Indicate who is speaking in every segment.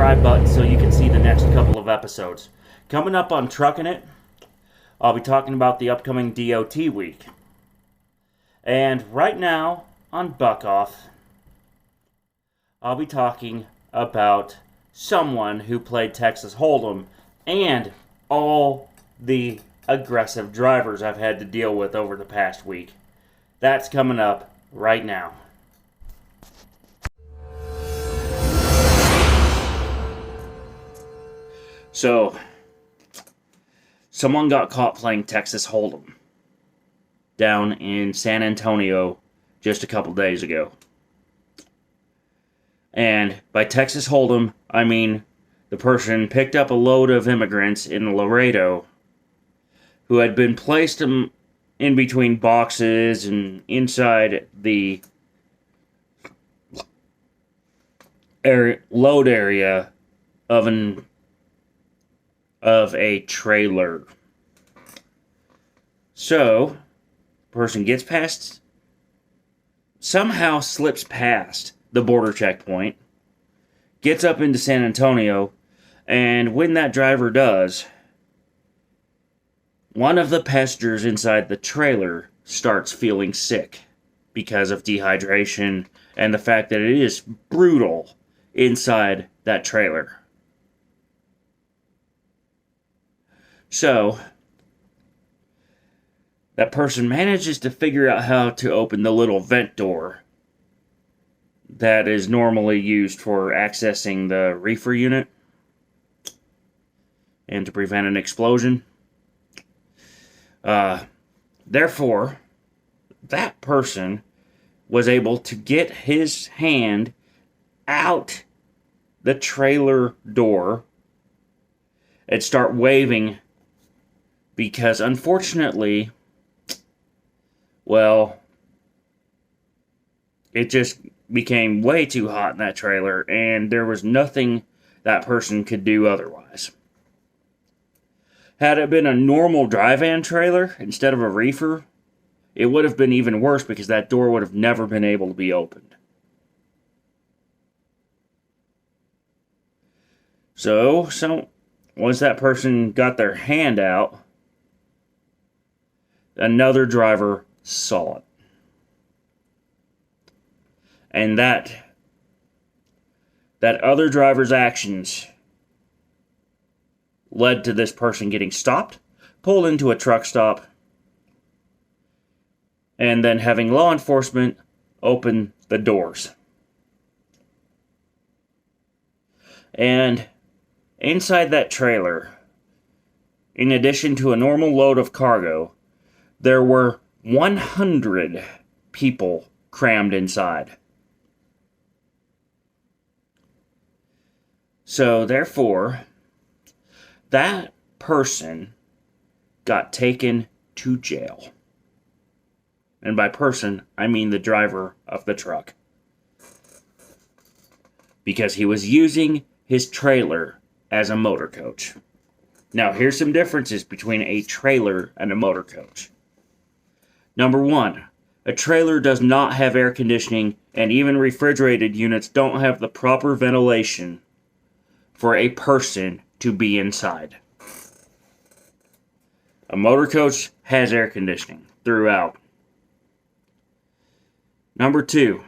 Speaker 1: subscribe button so you can see the next couple of episodes. Coming up on Trucking It, I'll be talking about the upcoming DOT week. And right now, on Buck Off, I'll be talking about someone who played Texas Hold'em and all the aggressive drivers I've had to deal with over the past week. That's coming up right now. So, someone got caught playing Texas Hold'em down in San Antonio just a couple days ago. And by Texas Hold'em, I mean the person picked up a load of immigrants in Laredo who had been placed in between boxes and inside the load area of a trailer. So, person gets past, somehow slips past the border checkpoint, gets up into San Antonio, and when that driver does, one of the passengers inside the trailer starts feeling sick because of dehydration and the fact that it is brutal inside that trailer. So, that person manages to figure out how to open the little vent door that is normally used for accessing the reefer unit and to prevent an explosion. Therefore, that person was able to get his hand out the trailer door and start waving because, unfortunately, well, it just became way too hot in that trailer, and there was nothing that person could do otherwise. Had it been a normal dry van trailer instead of a reefer, it would have been even worse because that door would have never been able to be opened. So once that person got their hand out, another driver saw it. And that other driver's actions led to this person getting stopped, pulled into a truck stop, and then having law enforcement open the doors. And inside that trailer, in addition to a normal load of cargo, there were 100 people crammed inside. So, therefore, that person got taken to jail. And by person, I mean the driver of the truck. Because he was using his trailer as a motor coach. Now, here's some differences between a trailer and a motor coach. Number one, a trailer does not have air conditioning, and even refrigerated units don't have the proper ventilation for a person to be inside. A motor coach has air conditioning throughout. Number two,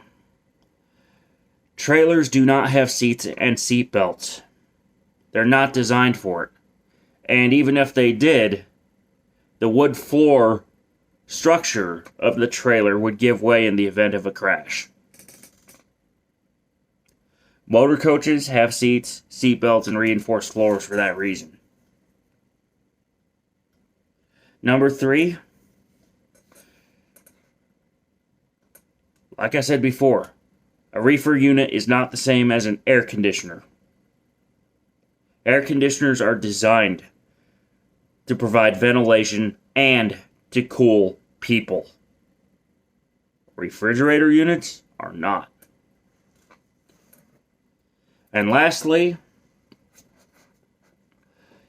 Speaker 1: trailers do not have seats and seat belts. They're not designed for it. And even if they did, the wood floor structure of the trailer would give way in the event of a crash. Motor coaches have seats, seat belts, and reinforced floors for that reason. Number three, like I said before, a reefer unit is not the same as an air conditioner. Air conditioners are designed to provide ventilation and to cool people. Refrigerator units are not. And lastly,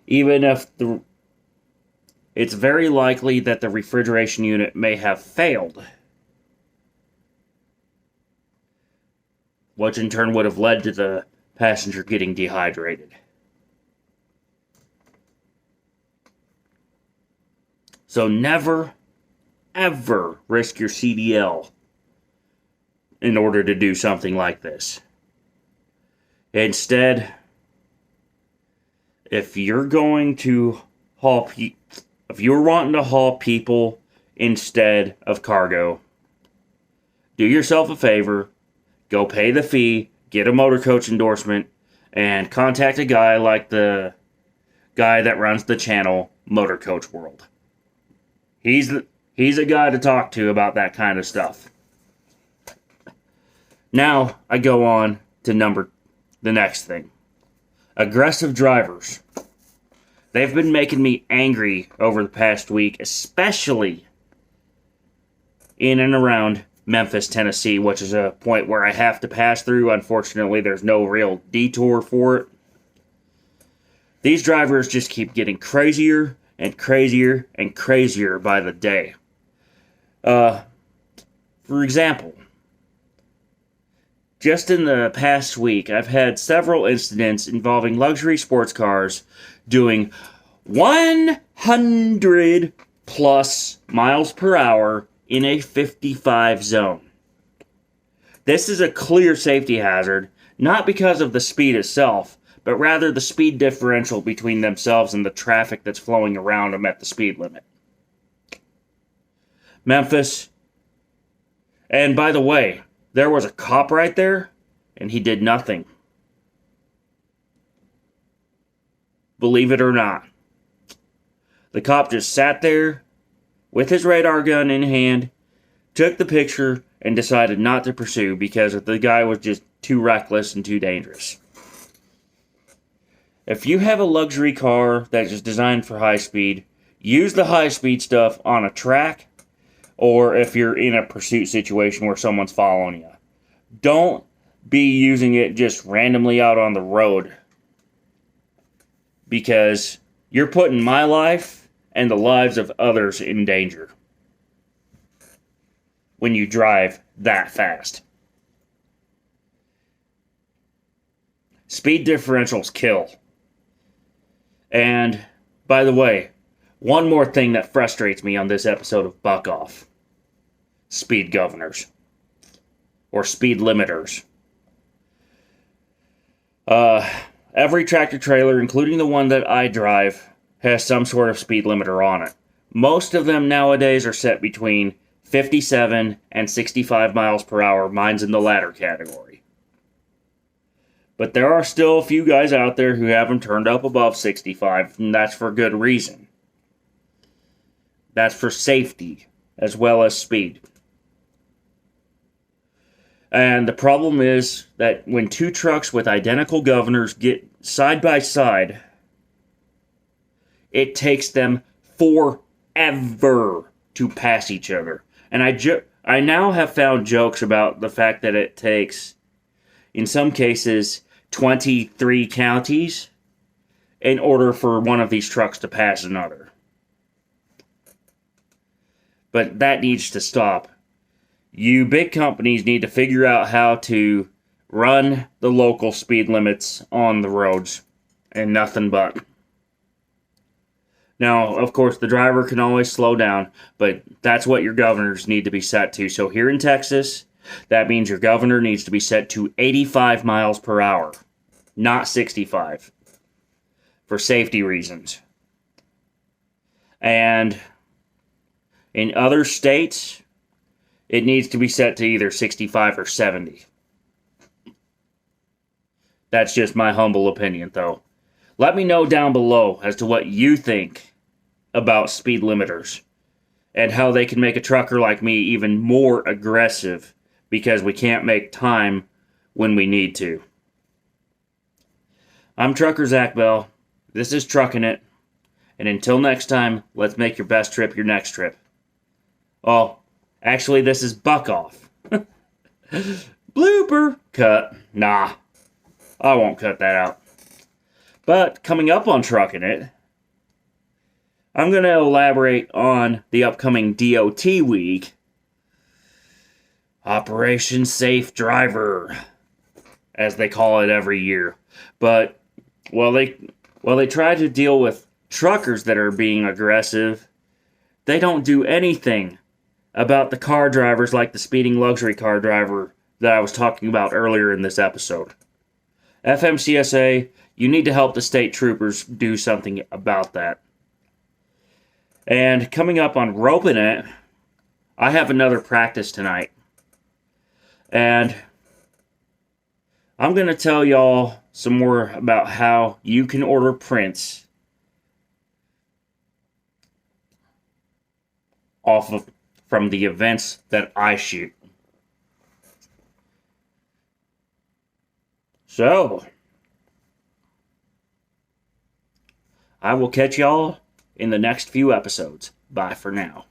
Speaker 1: even if it's very likely that the refrigeration unit may have failed, which in turn would have led to the passenger getting dehydrated. So never, ever risk your CDL in order to do something like this. Instead, if you're wanting to haul people instead of cargo, do yourself a favor, go pay the fee, get a motor coach endorsement, and contact a guy like the guy that runs the channel, Motor Coach World. He's a guy to talk to about that kind of stuff. Now, I go on to the next thing. Aggressive drivers. They've been making me angry over the past week, especially in and around Memphis, Tennessee, which is a point where I have to pass through. Unfortunately, there's no real detour for it. These drivers just keep getting crazier and crazier and crazier by the day. For example, just in the past week, I've had several incidents involving luxury sports cars doing 100 plus miles per hour in a 55 zone. This is a clear safety hazard, not because of the speed itself, but rather the speed differential between themselves and the traffic that's flowing around them at the speed limit. Memphis. And by the way, there was a cop right there, and he did nothing. Believe it or not. The cop just sat there with his radar gun in hand, took the picture, and decided not to pursue because the guy was just too reckless and too dangerous. If you have a luxury car that is designed for high speed, use the high speed stuff on a track, or if you're in a pursuit situation where someone's following you. Don't be using it just randomly out on the road, because you're putting my life and the lives of others in danger when you drive that fast. Speed differentials kill. And, by the way, one more thing that frustrates me on this episode of Buck Off. Speed governors. Or speed limiters. Every tractor trailer, including the one that I drive, has some sort of speed limiter on it. Most of them nowadays are set between 57 and 65 miles per hour. Mine's in the latter category. But there are still a few guys out there who have them turned up above 65, and that's for good reason. That's for safety, as well as speed. And the problem is that when two trucks with identical governors get side by side, it takes them forever to pass each other. And I now have found jokes about the fact that it takes, in some cases, 23 counties in order for one of these trucks to pass another. But that needs to stop. You big companies need to figure out how to run the local speed limits on the roads and nothing but. Now, of course, the driver can always slow down, but that's what your governors need to be set to. So here in Texas, that means your governor needs to be set to 85 miles per hour, not 65, for safety reasons. And in other states, it needs to be set to either 65 or 70. That's just my humble opinion, though. Let me know down below as to what you think about speed limiters and how they can make a trucker like me even more aggressive because we can't make time when we need to. I'm Trucker Zach Bell. This is Truckin' It. And until next time, let's make your best trip your next trip. Oh, actually, this is Buck Off. Blooper cut. Nah, I won't cut that out. But coming up on Truckin' It, I'm going to elaborate on the upcoming DOT week, Operation Safe Driver. as they call it every year. But while they try to deal with truckers that are being aggressive, they don't do anything about the car drivers like the speeding luxury car driver that I was talking about earlier in this episode. FMCSA, you need to help the state troopers do something about that. And coming up on Roping It, I have another practice tonight. And I'm going to tell y'all some more about how you can order prints from the events that I shoot. So, I will catch y'all in the next few episodes. Bye for now.